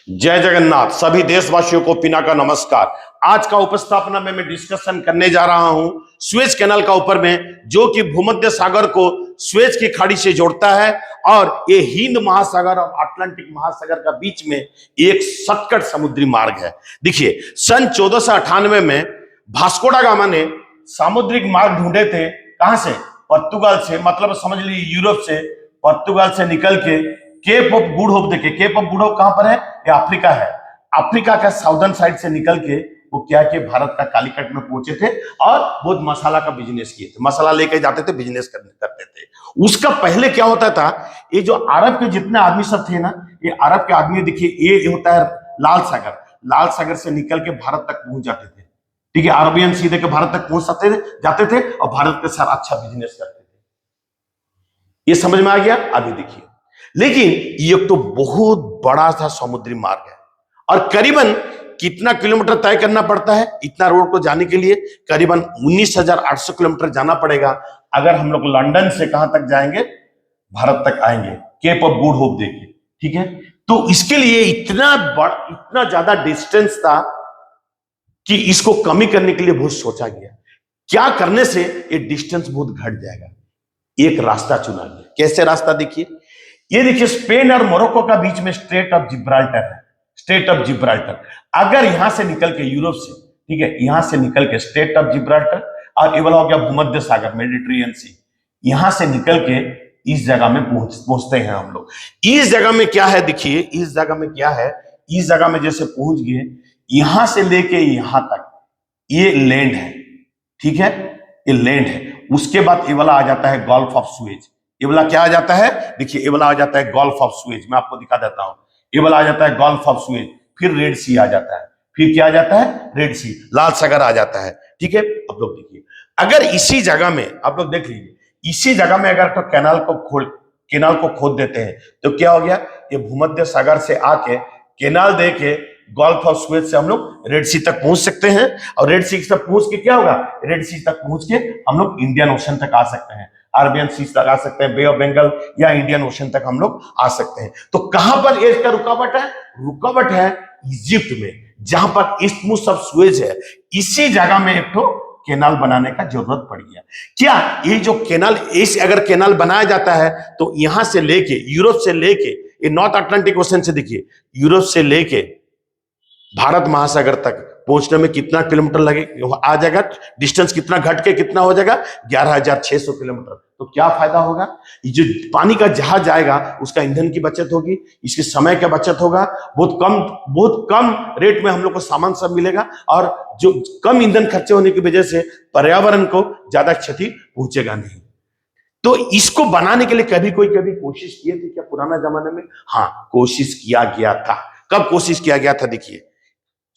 जय जगन्नाथ। सभी देशवासियों को पिना का नमस्कार। आज का उपस्थापना में मैं डिस्कशन करने जा रहा हूं सुएज कैनाल का ऊपर में, जो कि भूमध्य सागर को सुएज की खाड़ी से जोड़ता है और ये हिंद महासागर और अटलांटिक महासागर का बीच में एक शॉर्टकट समुद्री मार्ग है। देखिए, सन 1498 में वास्को दा गामा ने सामुद्रिक मार्ग ढूंढे थे। कहां से? पुर्तगाल से, मतलब समझ लीजिए यूरोप से, पुर्तगाल से निकल के केप ऑफ गुड होप। देखिए, केप ऑफ गुड होप कहां पर है? ये अफ्रीका है। अफ्रीका का साउदर्न साइड से निकल के वो क्या कि भारत का कालीकट में पहुंचे थे और बहुत मसाला का बिजनेस किए थे। मसाला लेके जाते थे, बिजनेस करते थे। उसका पहले क्या होता था, ये जो अरब के जितने आदमी सब थे ना, ये अरब के आदमी, देखिए ये होता है लाल सागर। लाल सागर से निकल के भारत तक पहुंच जाते थे। ठीक है, अरबियन सीधे के भारत तक पहुंच जाते थे और भारत के साथ अच्छा बिजनेस करते थे। ये समझ में आ गया? अभी देखिए, लेकिन ये तो बहुत बड़ा सा समुद्री मार्ग है और करीबन कितना किलोमीटर तय करना पड़ता है इतना रोड को जाने के लिए? करीबन 19,800 किलोमीटर जाना पड़ेगा। अगर हम लोग लंदन से कहां तक जाएंगे? भारत तक आएंगे, केप ऑफ गुड होप देके। ठीक है, तो इसके लिए इतना ज्यादा डिस्टेंस था कि इसको कमी करने के लिए बहुत सोचा गया। क्या करने से ये डिस्टेंस बहुत घट जाएगा? एक रास्ता चुना गया। कैसे रास्ता? देखिए, ये देखिए, स्पेन और मोरक्को का बीच में स्ट्रेट ऑफ जिब्राल्टर है। स्ट्रेट ऑफ जिब्राल्टर, अगर यहां से निकल के यूरोप से, ठीक है, यहां से निकल के स्ट्रेट ऑफ जिब्राल्टर और ये वाला हो गया भूमध्य सागर, मेडिटेरियन सी, यहां से निकल के इस जगह में पहुंचते हैं हम लोग। इस जगह में क्या है? देखिए, इस जगह में क्या है? इस जगह में जैसे पहुंच गए, यहां से लेके यहां तक ये लैंड है। ठीक है, ये लैंड है। उसके बाद ये वाला आ जाता है गल्फ ऑफ सुएज। ये वाला क्या आ जाता है? देखिए, ये वाला आ जाता है गल्फ ऑफ सुएज। मैं आपको दिखा देता हूं। ये वाला आ जाता है गल्फ ऑफ सुएज, फिर रेड सी आ जाता है, फिर क्या आ जाता है? रेड सी, लाल सागर आ जाता है। ठीक है, आप लोग देखिए, अगर इसी जगह में आप लोग देख लीजिए, इसी जगह में अगर तो कैनाल को खोद देते हैं तो क्या हो गया? ये भूमध्य सागर से आके कैनाल दे के गल्फ ऑफ सुएज से हम लोग रेड सी तक पहुंच सकते हैं और रेड सी तक पहुंच के क्या होगा? रेड सी तक पहुंच के हम लोग इंडियन ओशन तक आ सकते हैं, अरबियन सी तक आ सकते हैं, बे ऑफ बंगाल या इंडियन ओशन तक हम लोग आ सकते हैं। तो कहां पर इसका रुकावट है? रुकावट है इजिप्ट में, जहां पर इस्थमुस ऑफ सुएज है। इसी जगह में एक तो कैनाल बनाने का जरूरत पड़ी है। क्या ये जो कैनाल, इस अगर कैनाल बनाया जाता है तो यहां से लेके यूरोप से लेके ये नॉर्थ अटलांटिक ओशन से, देखिए, यूरोप से लेके भारत महासागर तक पहुंचने में कितना किलोमीटर लगेगा? आ जाएगा डिस्टेंस कितना घट के कितना हो जाएगा? 11,600 किलोमीटर। तो क्या फायदा होगा? ये जो पानी का जहाज जाएगा उसका ईंधन की बचत होगी, इसके समय का बचत होगा, बहुत कम रेट में हम लोग को सामान सब मिलेगा और जो कम ईंधन खर्चे होने की वजह से पर्यावरण को ज्यादा क्षति पहुंचेगा नहीं। तो इसको बनाने के लिए कभी कोशिश किए थे क्या पुराना जमाने में? हाँ, कोशिश किया गया था। कब कोशिश किया गया था? देखिए,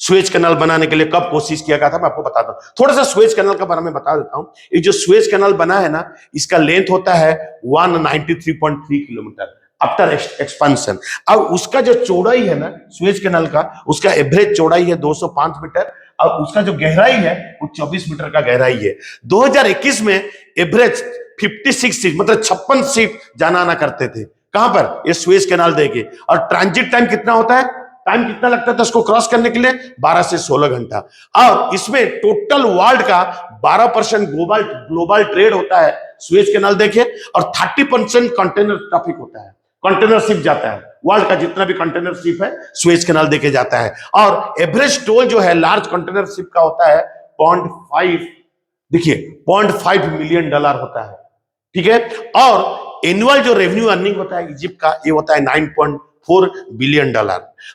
सुएज कैनाल बनाने के लिए कब कोशिश किया गया था, मैं आपको बताता हूं। थोड़ा सा सुएज कैनाल के बारे में बता देता हूं। ये जो सुएज कैनाल बना है ना, इसका लेंथ होता है 193.3 किलोमीटर आफ्टर एक्सपेंशन। अब उसका जो चौड़ाई है ना सुएज कैनाल का, उसका एवरेज चौड़ाई है 205 मीटर और उसका जो गहराई है वो 24 मीटर का गहराई है। 2021 में एवरेज 56 सीट, मतलब 56 सीट जाना आना करते थे। कहां पर? ये सुएज कैनाल देके। और ट्रांजिट टाइम कितना होता है? टाइम कितना लगता था उसको क्रॉस करने के लिए? 12 से 16 घंटा। और इसमें टोटल वर्ल्ड का 12% ग्लोबल ट्रेड होता है सुएज कैनाल देखे, और 30% कंटेनर ट्रैफिक होता है, कंटेनर शिप जाता है। वर्ल्ड का जितना भी कंटेनर शिप है सुएज कैनाल देके जाता है। और एवरेज टोल जो है लार्ज कंटेनर शिप का होता है 0.5, देखिए, $0.5 मिलियन होता है। ठीक है, और एनुअल जो रेवेन्यू अर्निंग होता है इजिप्ट का, ये होता है $9.4 बिलियन।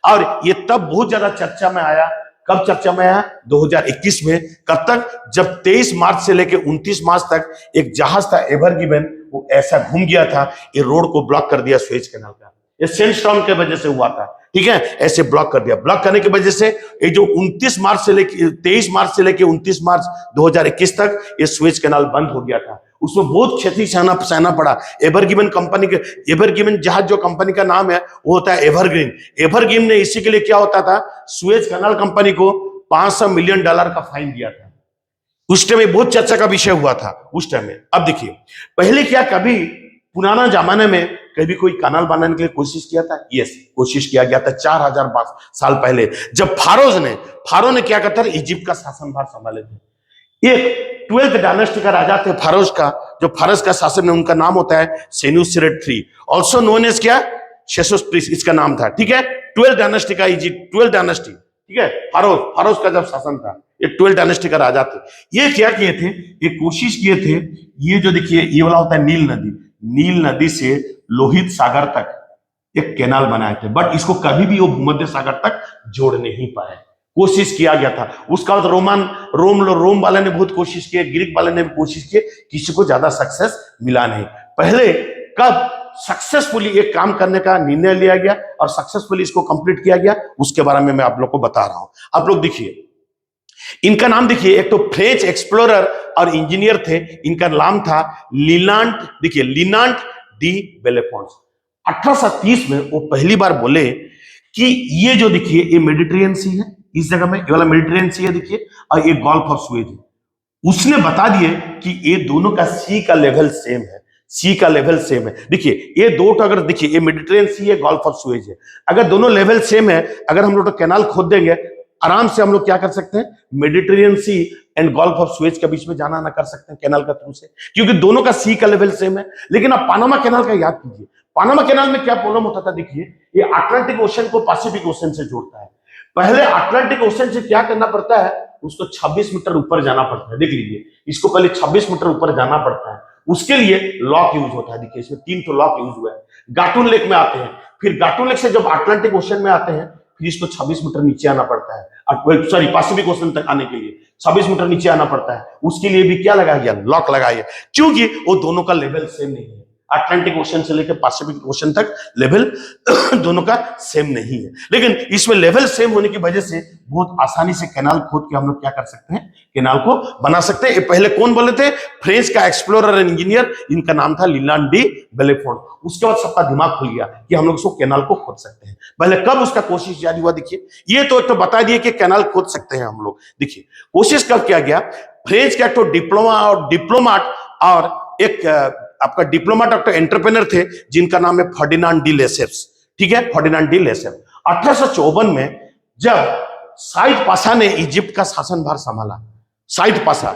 और ये तब बहुत ज्यादा चर्चा में आया। कब चर्चा में आया? 2021 में। कब तक? जब 23 मार्च से लेकर 29 मार्च तक एक जहाज था एवर गिवन, वो ऐसा घूम गया था, ये रोड को ब्लॉक कर दिया सुएज कैनाल का। ये सेंडस्टॉर्म के वजह से हुआ था। ठीक है, ऐसे ब्लॉक कर दिया। ब्लॉक करने की वजह से ये जो 23 मार्च से लेकर 29 मार्च 2021 तक ये सुएज कैनाल बंद हो गया था। उसमें बहुत क्षति सहना पड़ा। एवरगिवन कंपनी के, एवरगिवन जहाज जो कंपनी का नाम है वो होता है एवरग्रीन। एवरग्रीन ने इसी के लिए क्या होता था, सुएज कैनाल कंपनी को $500 मिलियन का फाइन दिया था। उस टाइम में बहुत चर्चा का विषय हुआ था उस टाइम में। अब देखिए, पहले क्या, कभी पुराना जमाने में कभी कोई कनाल बनाने के लिए कोशिश किया था? यस, कोशिश किया गया था 4000 साल पहले, जब फारो ने क्या करता था, इजिप्ट का शासनभार संभाले थे। एक 12th डायनेस्टी का राजा थे फारोस का, जो फारस का शासन है, उनका नाम होता है सेनुसेरेट III, ऑल्सो नोन एज क्या, शेसोस्ट्रिस इसका नाम था, ठीक है। 12th डायनेस्टी का इजिप्ट, 12th डायनेस्टी, ठीक है। फारोस का जब शासन था, ये 12th डायनेस्टी का राजा थे। ये क्या किए थे, ये कोशिश किए थे, ये जो देखिए ये वाला होता है नील नदी से लोहित सागर तक एक कैनाल बनाए थे, बट इसको कभी भी वो भूमध्य सागर तक जोड़ नहीं पाए। कोशिश किया गया था, उसका बाद रोम वाले ने बहुत कोशिश की, ग्रीक वाले ने भी कोशिश की, किसी को ज्यादा सक्सेस मिला नहीं। पहले कब सक्सेसफुली एक काम करने का निर्णय लिया गया और सक्सेसफुली इसको कंप्लीट किया गया, उसके बारे में मैं आप लोग को बता रहा हूं। आप लोग देखिए, इनका नाम देखिए, एक तो फ्रेंच एक्सप्लोरर और इंजीनियर थे, इनका नाम था लिनांट, देखिए लिनांट डी बेलेफोंस। 1830 में वो पहली बार बोले कि ये जो देखिए ये मेडिटेरियन सी है, इस जगह में ये वाला मेडिटेरियन सी है देखिए, और ये गल्फ ऑफ सुएज है। उसने बता दिए कि ये दोनों का सी का लेवल सेम है, सी का लेवल सेम है। देखिए ये दो तो अगर देखिए ये मेडिटेरियन सी है, गल्फ ऑफ सुएज है, अगर दोनों लेवल सेम है, अगर हम लोग तो कैनाल खोद देंगे, आराम से हम लोग क्या कर सकते हैं, Mediterranean sea and Gulf of Suez के बीच में जाना आना कर सकते हैं कैनाल का थ्रू से, क्योंकि दोनों का सी का लेवल सेम है। लेकिन आप पानामा कैनाल का याद कीजिए, पानामा कैनाल में क्या प्रॉब्लम होता था, देखिए ये अटलांटिक ओशन को पैसिफिक ओशन से जोड़ता है। पहले अटलांटिक ओशन से क्या करना पड़ता है, उसको 26 मीटर ऊपर जाना पड़ता है। देख लीजिए, इसको पहले 26 मीटर ऊपर जाना पड़ता है, उसके लिए लॉक यूज होता है। देखिए इसमें 3 तो लॉक यूज हुआ है। गाटून लेक में आते हैं, फिर गाटून लेक से जब अटलांटिक ओशन में आते हैं, फिर इसको 26 मीटर नीचे आना पड़ता है, सॉरी पैसिफिक ओशन तक आने के लिए 26 मीटर नीचे आना पड़ता है। उसके लिए भी क्या लगाया गया, लॉक लगाया गया, क्योंकि वो दोनों का लेवल सेम नहीं है। अटलांटिक ओशन से लेकर पैसिफिक ओशन तक लेवल दोनों का सेम नहीं है, लेकिन इसमें लेवल सेम होने की वजह से बहुत आसानी से कैनाल खोद के हम लोग क्या कर सकते हैं, कैनाल को बना सकते हैं। ये पहले कौन बोले थे, फ्रेंच का एक्सप्लोरर एंड इंजीनियर, इनका नाम था लिनांट डी बेलेफोंट। उसके बाद सबका दिमाग खुल गया कि हम लोग उसको कैनाल को खोद सकते हैं। पहले कब उसका कोशिश जारी हुआ, देखिए ये तो बता दिए कि कैनाल खोद सकते हैं हम लोग। देखिए कोशिश कब किया गया, फ्रेंच का तो डिप्लोमाट और एक आपका डिप्लोमेट और एंटरप्रेन्योर थे, जिनका नाम है फर्डिनांड डी लेसेप्स, ठीक है, फर्डिनांड डी लेसेप्स। 1854 में जब साइद पाशा ने इजिप्ट का शासनभार संभाला, साइद पाशा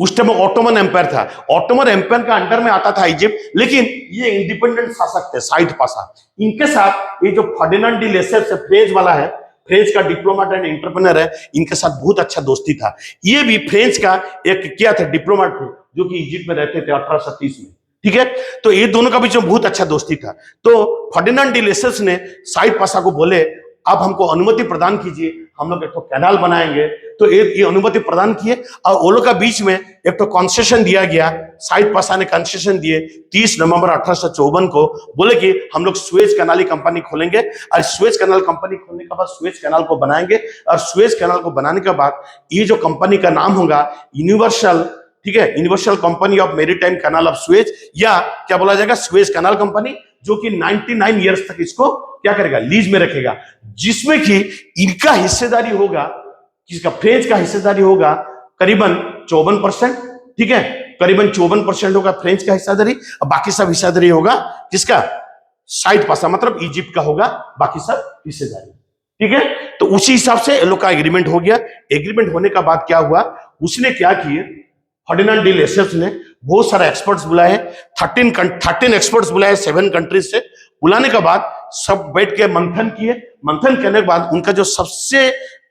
उस टाइम ऑटोमन एम्पायर था, ऑटोमन एम्पायर का अंडर में आता था इजिप्ट, लेकिन ये इंडिपेंडेंट शासक थे साइद पाशा। इनके साथ ये जो फर्डिनांड डी लेसेप्स फ्रेंच वाला है, फ्रेंच का डिप्लोमेट एंड एंटरप्रेन्योर है, इनके साथ बहुत अच्छा दोस्ती था। ये भी फ्रेंच का एक क्या था, डिप्लोमेट थे, जो कि इजिप्ट में रहते थे 1830 में, ठीक है। तो ये दोनों का बीच में बहुत अच्छा दोस्ती था। तो फर्डिनांड डी लेसेप्स ने साइद पाशा को बोले, आप हमको अनुमति प्रदान कीजिए, हम लोग एक तो कैनाल बनाएंगे। तो ये अनुमति प्रदान किए, और वो लोग का बीच में एक तो कंसेशन दिया गया। साइद पाशा ने कंसेशन दिए 30 नवंबर 1854 को, बोले कि हम लोग सुएज कैनाल कंपनी खोलेंगे, और सुएज कैनाल कंपनी खोलने के बाद सुएज कैनाल को बनाएंगे, और सुएज कैनाल को बनाने के बाद ये जो कंपनी का नाम होगा यूनिवर्सल, ठीक है, universal company of maritime canal of Suez, या क्या बोला जाएगा, सुएज कैनाल कंपनी, जो कि 99 ईयर्स तक इसको क्या करेगा, लीज में रखेगा, जिसमें कि इनका हिस्सेदारी होगा, किसका, फ्रेंच का हिस्सेदारी होगा करीबन 54%, ठीक है, करीबन 54% होगा फ्रेंच का हिस्सेदारी, और बाकी सब हिस्सेदारी होगा किसका, साइद पाशा, मतलब इजिप्ट का होगा बाकी सब हिस्सेदारी, ठीक है। तो उसी हिसाब से इन लोग का एग्रीमेंट हो गया। एग्रीमेंट होने का बाद क्या हुआ, उसने क्या किए, फर्डिनांड डी लेसेप्स ने बहुत सारे एक्सपर्ट्स बुलाए, 13 एक्सपर्ट्स बुलाए 7 कंट्रीज से। बुलाने के बाद सब बैठ के मंथन किए। मंथन करने के बाद उनका जो सबसे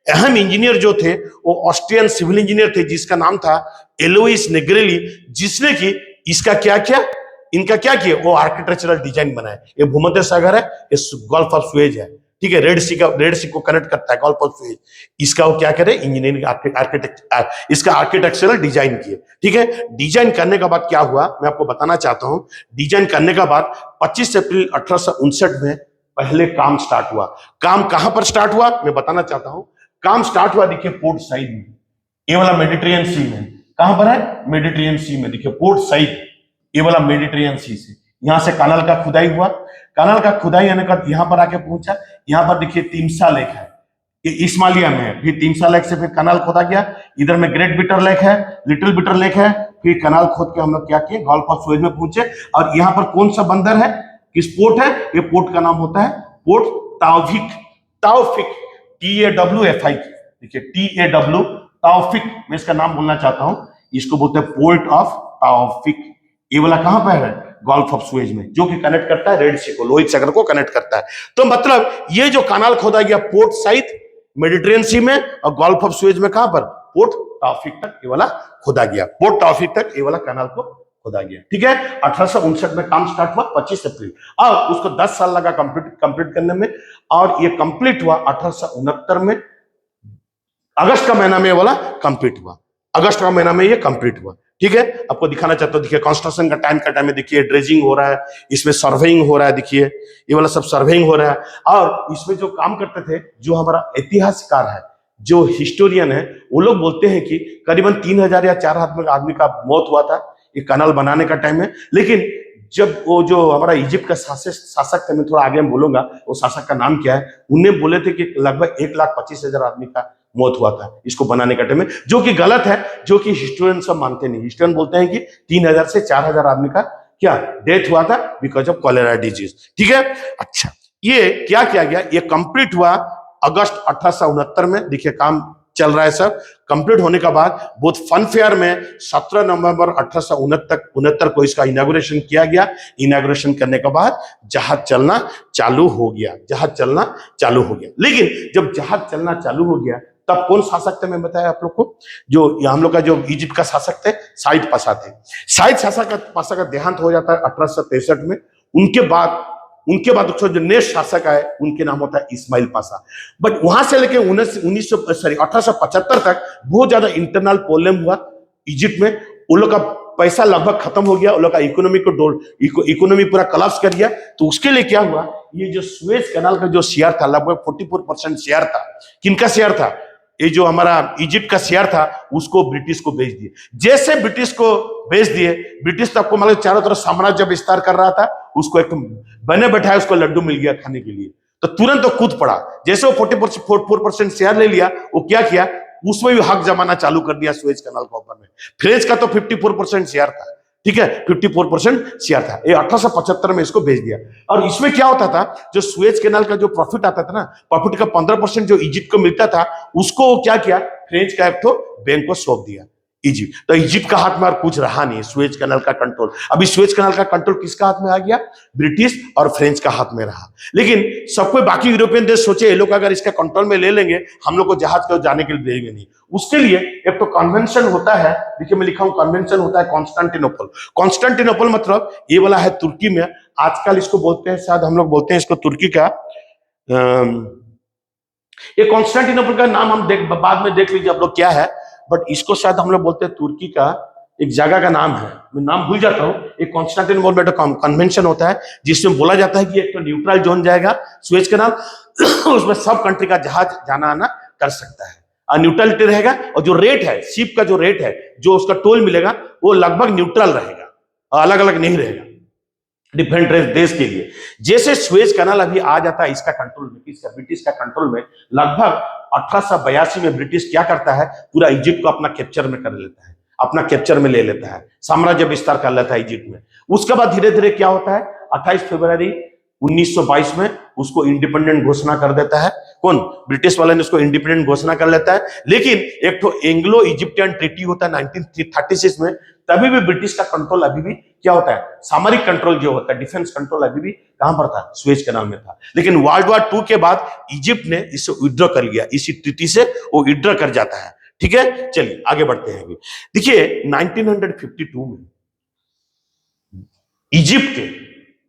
अहम इंजीनियर जो थे, वो ऑस्ट्रियन सिविल इंजीनियर थे, जिसका नाम था एलोइस नेग्रेली, जिसने कि इसका क्या किया, इनका क्या किया, वो आर्किटेक्चरल डिजाइन बनाए। ये भूमध्य सागर है, ये गल्फ ऑफ सुएज है, ठीक है, रेड सी को कनेक्ट करता है गल्फ ऑफ सुएज। इसका वो क्या करे, इंजीनियरिंग आर्किटेक्चर, इसका आर्किटेक्चरल डिजाइन किए, ठीक है। डिजाइन करने के बाद क्या हुआ, मैं आपको बताना चाहता हूं। डिजाइन करने के बाद 25 अप्रैल 1859 में पहले काम स्टार्ट हुआ। काम कहां पर स्टार्ट हुआ, मैं बताना चाहता हूं। काम स्टार्ट हुआ देखिए पोर्ट साइड में, ये वाला मेडिटेरियन सी में। कहां पर है, मेडिटेरियन सी में, देखिए पोर्ट साइड, ये वाला मेडिटेरियन सी से यहां से कैनाल का खुदाई हुआ। कैनाल का खुदाई होने का यहां पर आके पहुंचा। यहां पर देखिए तिम्सा लेक है, ये इस्माइलिया में है। फिर तिम्सा लेक से फिर कैनाल खोदा गया। इधर में ग्रेट बिटर लेक है, लिटिल बिटर लेक है। फिर कैनाल खोद के हम लोग क्या किए, गल्फ ऑफ सुएज में पहुंचे। और यहाँ पर कौन सा बंदर है, किस पोर्ट है? ये पोर्ट का नाम होता है पोर्ट ताउफिक। ताउफिक, TAWFIK, देखिए TAW ताउफिक, मैं इसका नाम बोलना चाहता हूं, इसको बोलते हैं पोर्ट ऑफ ताउफिक। ये वाला कहां पर है? गल्फ ऑफ सुएज में, जो कि कनेक्ट करता है रेड सी को, लोहित सागर को कनेक्ट करता है। तो मतलब ये जो कनाल खोदा गया पोर्ट साइड मेडिटेरियन सी में और गल्फ ऑफ सुएज में, कहां पर? पोर्ट ताउफिक तक ये वाला खोदा गया, पोर्ट ताउफिक तक ये वाला कनाल को खोदा गया। ठीक है, 1859 में काम स्टार्ट हुआ 25 अप्रैल, और उसको 10 साल लगा कंप्लीट करने में, और ये कंप्लीट हुआ 1869 में, अगस्त का महीना में ये वाला कंप्लीट हुआ, अगस्त का महीना में ये कंप्लीट हुआ। ठीक है, आपको दिखाना चाहता हूं, देखिए कंस्ट्रक्शन का टाइम में देखिए ड्रेजिंग हो रहा है, इसमें सर्वेइंग हो रहा है, देखिए ये वाला सब सर्वेइंग हो रहा है। और इसमें जो काम करते थे, जो हमारा इतिहासकार है, जो हिस्टोरियन है, वो लोग बोलते हैं कि करीबन 3000 या 4000 आदमी का मौत हुआ था ये कनाल बनाने का टाइम में। लेकिन जब वो जो हमारा इजिप्ट का शासक थे, मैं थोड़ा आगे में बोलूंगा वो शासक का नाम क्या है, उन्हें बोले थे कि लगभग 1,25,000 आदमी का मौत हुआ था इसको बनाने का टाइम में, जो कि गलत है, जो कि हिस्टोरियन सब मानते नहीं। हिस्टोरियन बोलते हैं कि 3000 से 4000 आदमी का क्या डेथ हुआ था बिकॉज ऑफ कॉलेरा डिजीज। ठीक है, अच्छा ये क्या किया गया, ये कंप्लीट हुआ अगस्त 1869 में। देखिए काम चल रहा है सब, कंप्लीट होने के बाद बहुत फन फेयर में 17 नवंबर 1869 को इसका इनॉग्रेशन किया गया। इनॉग्रेशन करने के बाद जहाज चलना चालू हो गया, जहाज चलना चालू हो गया। लेकिन जब जहाज चलना चालू हो गया तब कौन शासक थे, मैं बताया आप लोग को, जो हम लोग का जो इजिप्ट का शासक थे साइद पाशा थे। साइद पाशा का देहांत हो जाता है 1863 में। उनके बाद जो नेक्स्ट शासक आए उनके नाम होता है इस्माइल पाशा। बट वहां से लेके 1875 तक बहुत ज्यादा इंटरनल प्रॉब्लम हुआ इजिप्ट में। उन लोग का पैसा लगभग खत्म हो गया, उन लोग का इकोनॉमी पूरा कलाप्स कर गया। तो उसके लिए क्या हुआ, ये जो सुएज कैनाल का जो शेयर था, लगभग 44% शेयर था। किनका शेयर था? ये जो हमारा इजिप्ट का शेयर था, उसको ब्रिटिश को बेच दिए। जैसे ब्रिटिश को बेच दिए, ब्रिटिश तो आपको मतलब चारों तरफ साम्राज्य विस्तार कर रहा था, उसको एक बने बैठाए उसको लड्डू मिल गया खाने के लिए, तो तुरंत तो कूद पड़ा। जैसे वो 44% शेयर ले लिया, वो क्या किया, उसमें भी हक जमाना चालू कर दिया सुएज कैनाल के ऊपर में। फ्रेंच का तो 54% शेयर था, ठीक है, 54% शेयर था। ये 1875 में इसको भेज दिया। और इसमें क्या होता था, जो सुएज कैनाल का जो प्रॉफिट आता था ना, प्रॉफिट का 15% जो इजिप्ट को मिलता था, उसको क्या किया, फ्रेंच का एक तो बैंक को सौंप दिया इजिप्ट। तो इजिप्ट का हाथ में और कुछ रहा नहीं, सुएज कैनाल का कंट्रोल। अभी सुएज कैनाल का कंट्रोल किसका हाथ में आ गया? ब्रिटिश और फ्रेंच का हाथ में रहा। लेकिन सब कोई बाकी यूरोपियन देश सोचे ये लोग अगर इसका कंट्रोल में ले लेंगे, हम लोग को जहाज को जाने के लिए देंगे नहीं। उसके लिए एक तो कन्वेंशन होता है, देखिए मैं लिखा हूं, कन्वेंशन होता है कॉन्स्टेंटिनोपल। कॉन्स्टेंटिनोपल मतलब ये वाला है तुर्की में। आजकल इसको बोलते हैं, शायद हम लोग बोलते हैं इसको तुर्की का, ये कॉन्स्टेंटिनोपल का नाम हम बाद में देख लीजिए आप लोग क्या है, बट इसको शायद हम लोग बोलते हैं तुर्की का एक जगह का नाम है, मैं नाम भूल जाता हूँ। एक कॉन्स्टेंटिनोपल में कन्वेंशन होता है जिसमें बोला जाता है कि एक तो न्यूट्रल जोन जाएगा सुएज कैनाल, उसमें सब कंट्री का जहाज जाना आना कर सकता है, न्यूट्रलिटी रहेगा। और जो रेट है, शिप का जो रेट है, जो उसका टोल मिलेगा, वो लगभग न्यूट्रल रहेगा, अलग अलग नहीं रहेगा डिफरेंट देश के लिए। जैसे सुएज कैनाल अभी आ जाता है इसका कंट्रोल में, इसका ब्रिटिश का कंट्रोल में, लगभग 1882 में ब्रिटिश क्या करता है, पूरा इजिप्ट को अपना कैप्चर में कर लेता है, अपना कैप्चर में ले लेता है, साम्राज्य विस्तार कर लेता है इजिप्ट में। उसके बाद धीरे धीरे क्या होता है, 28 फरवरी 1922 में उसको इंडिपेंडेंट घोषणा कर देता है। कौन? ब्रिटिश वाले ने उसको इंडिपेंडेंट घोषणा कर लेता है। लेकिन एक तो एंग्लो इजिप्टियन ट्रीटी होता है 1936 में, तभी भी ब्रिटिश का कंट्रोल अभी भी क्या होता है, सामरिक कंट्रोल जो होता है, डिफेंस कंट्रोल अभी भी कहां पर था, सुएज कैनाल में था। लेकिन वर्ल्ड वॉर 2 के बाद इजिप्ट ने इसे विड्रॉ कर लिया, इसी ट्रीटी से वो विड्रॉ कर जाता है। ठीक है, चलिए आगे बढ़ते हैं। देखिए 1952 में इजिप्ट के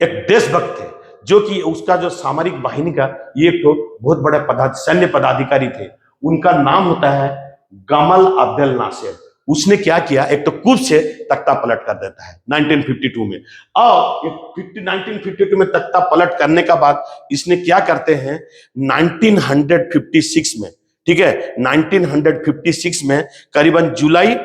एक देशभक्त थे, जो कि उसका जो सामरिक बाहिनी का ये तो बहुत बड़े सैन्य पदाधिकारी थे, उनका नाम होता है गमल अब्देल नासिर। उसने क्या किया, एक तो कूद से तख्ता पलट कर देता है 1952 में। और 1952 में तख्ता पलट करने का बाद इसने क्या करते हैं 1956 में, ठीक है, 1956 में करीबन जुलाई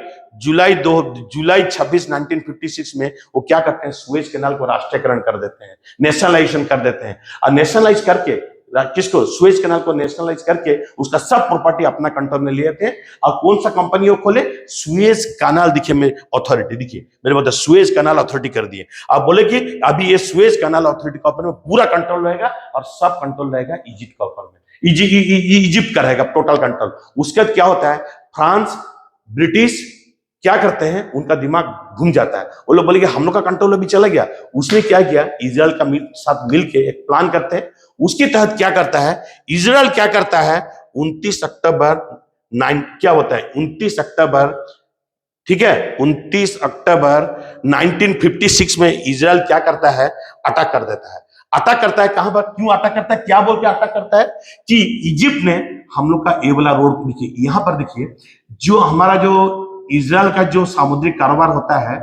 26 1956 में वो क्या करते हैं, सुएज कैनाल को राष्ट्रीयकरण कर देते हैं, नेशनलाइजेशन कर देते हैं। और नेशनलाइज करके किसको, सुएज कैनाल को नेशनलाइज करके उसका सब प्रॉपर्टी अपना कंट्रोल में लिए थे। और कौन सा कंपनी वो खोले, सुएज कैनाल, देखिए मेरे अथॉरिटी, देखिए मेरे मतलब सुएज कैनाल अथॉरिटी कर दिए। अब बोले कि अभी ये सुएज कैनाल अथॉरिटी के ऊपर में पूरा कंट्रोल रहेगा और सब कंट्रोल रहेगा इजिप्ट के ऊपर में, इजिप्ट का रहेगा टोटल कंट्रोल। उसके बाद क्या होता है, फ्रांस, ब्रिटिश क्या करते हैं, उनका दिमाग घूम जाता है। वो लोग बोले कि हम लोग का कंट्रोल अभी चला गया। उसने क्या किया, इजराइल का साथ मिलके एक प्लान करते हैं। उसके तहत क्या करता है, इजराइल क्या करता है, 29 अक्टूबर क्या होता है, 29 अक्टूबर, ठीक है, 29 अक्टूबर 1956 में इजराइल क्या करता है, अटैक कर देता है। अटैक करता है कहां पर, क्यों अटैक करता है, क्या बोल के अटैक करता है कि इजिप्ट ने हम लोग का ये वाला रोड, देखिए यहां पर, देखिए जो हमारा जो इजराइल का जो सामुद्रिक कारोबार होता है,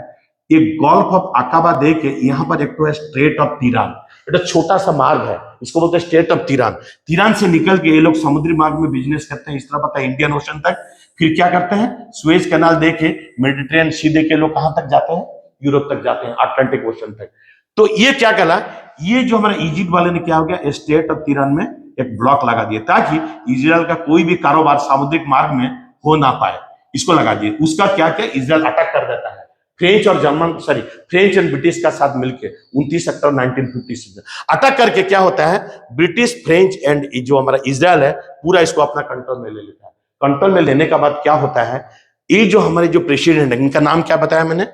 ये गल्फ ऑफ अकाबा दे के यहाँ पर एक तो है स्ट्रेट ऑफ तिरान, एक छोटा सा मार्ग है, इसको बोलते हैं स्ट्रेट ऑफ तिरान। तिरान से निकल के ये लोग समुद्री मार्ग में बिजनेस करते हैं, इस तरह पता है इंडियन ओशन तक। फिर क्या करते हैं, सुएज कैनाल दे के मेडिटेरियन सी दे के लोग कहां तक जाते हैं, यूरोप तक जाते हैं, अटलांटिक ओशन तक। तो ये क्या कहला, ये जो हमारे इजिप्ट वाले ने क्या हो गया, स्ट्रेट ऑफ तिरान में एक ब्लॉक लगा दिया ताकि इजराइल का कोई भी कारोबार सामुद्रिक मार्ग में हो ना पाए, इसको लगा दिए। उसका क्या क्या, इजराइल अटैक कर देता है, फ्रेंच और German, sorry French and British का साथ मिलकर 29 अक्टूबर 1956 अटैक करके क्या होता है, ब्रिटिश, फ्रेंच एंड जो हमारा इजराइल है पूरा इसको अपना कंट्रोल में ले लेता है। कंट्रोल में लेने के बाद क्या होता है, ये जो हमारे जो प्रेसिडेंट है, इनका नाम क्या बताया मैंने,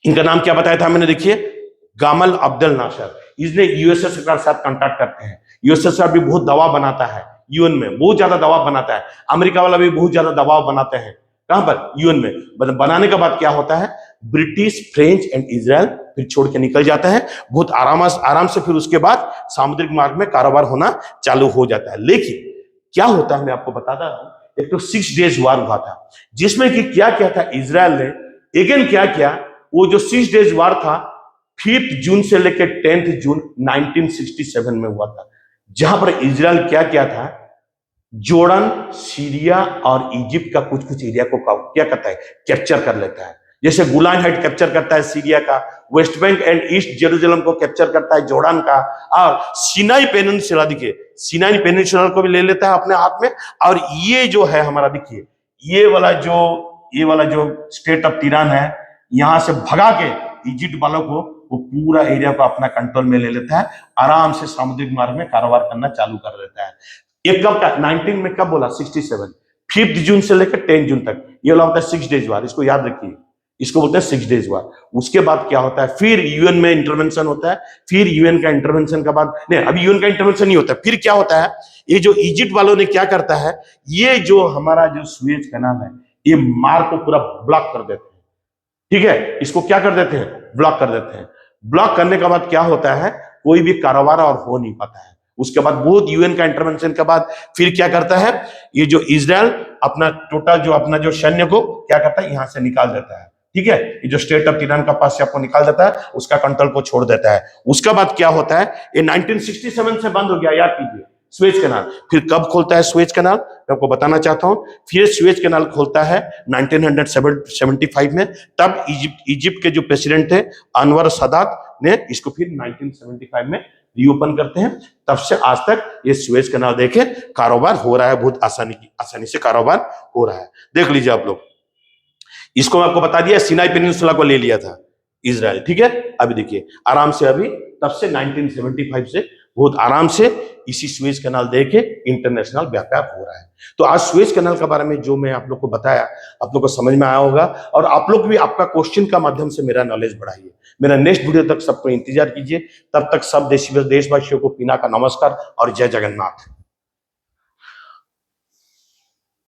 इनका नाम क्या बताया था मैंने, देखिए गामल अब्दुल नासर। इसने यूएसए के साथ कॉन्टैक्ट करते हैं। यूएसए भी बहुत दबाव बनाता है, यूएन में बहुत ज्यादा दबाव बनाता है। अमेरिका वाला भी बहुत ज्यादा दबाव बनाते हैं, कहां पर, यूएन में। बनाने के बाद क्या होता है, ब्रिटिश, फ्रेंच एंड इजराइल फिर छोड़ के निकल जाता है बहुत आराम से। फिर उसके बाद सामुद्रिक मार्ग में कारोबार होना चालू हो जाता है। लेकिन क्या होता है, मैं आपको बताता हूं, एक तो 6 डेज वार हुआ था, जिसमें कि क्या क्या था, इजराइल ने अगेन क्या किया, वो जो 6 डेज वार था 5 जून से लेकर 10 जून 1967 में हुआ था, जहां पर इजराइल क्या क्या था, जोर्डन, सीरिया और इजिप्ट का कुछ कुछ एरिया को क्या करता है, कैप्चर कर लेता है। जैसे गोलान हाइट कैप्चर करता है सीरिया का, West Bank and east Jerusalem को कैप्चर करता है जोर्डन का, और सिनाई पेनिनसुला, देखिए सिनाई पेनिनसुला को भी ले लेता है अपने हाथ में। और ये जो है हमारा, देखिए ये वाला जो स्टेट ऑफ तिरान है, यहां से भगा के इजिप्ट वालों को वो पूरा एरिया को अपना कंट्रोल में ले लेता है, आराम से सामुद्रिक मार्ग में कारोबार करना चालू कर देता है। ये कब का, 19 में कब बोला, 67, 5 जून से लेकर 10 जून तक ये वाला होता है 6 डेज वार, इसको याद रखिए, इसको बोलते हैं 6 डेज वार। उसके बाद क्या होता है, फिर यूएन में इंटरवेंशन होता है। फिर यूएन का इंटरवेंशन के बाद, नहीं अभी यूएन का इंटरवेंशन नहीं होता, फिर क्या होता है, ये जो इजिप्ट वालों ने क्या करता है, ये जो हमारा जो सुएज कैनाल है, ये मार्ग को पूरा ब्लॉक कर देते हैं, ठीक है, इसको क्या कर देते हैं, ब्लॉक कर देते हैं। ब्लॉक करने के बाद क्या होता है, कोई भी कारोबार और हो नहीं पाता है। उसके बाद बहुत यूएन का इंटरवेंशन के बाद फिर क्या करता है, ये जो इजराइल अपना टोटल जो अपना जो सैन्य को क्या करता है, यहां से निकाल देता है, ठीक है, ये जो स्टेट ऑफ तिरान का पास से आपको निकाल देता है, उसका कंट्रोल को छोड़ देता है। उसके बाद क्या होता है, ये 1967 से बंद हो गया, याद कीजिए, सुएज कैनाल। फिर कब खोलता है सुएज कैनाल, मैं आपको बताना चाहता हूं। फिर सुएज कैनाल खोलता है 1975 में, तब इजिप्ट के जो प्रेसिडेंट थे अनवर सदात ने इसको फिर 1975 में रीओपन करते हैं। तब से आज तक ये सुएज कैनाल देखे कारोबार हो रहा है, बहुत आसानी से कारोबार हो रहा है। देख लीजिए आप लोग, इसको मैं आपको बता दिया, सिनाई पेनिनसुला को ले लिया था इजराइल, ठीक है। अभी देखिए आराम से, अभी तब से 1975 से बहुत आराम से इसी सुएज कैनाल देके इंटरनेशनल व्यापार हो रहा है। तो आज सुएज कैनाल के बारे में जो मैं आप लोग को बताया, आप लोग को समझ में आया होगा, और आप लोग भी आपका क्वेश्चन का माध्यम से मेरा नॉलेज बढ़ाइए। मेरा नेक्स्ट वीडियो तक सबको इंतजार कीजिए। तब तक सब देशवासियों को पीना का नमस्कार और जय जगन्नाथ।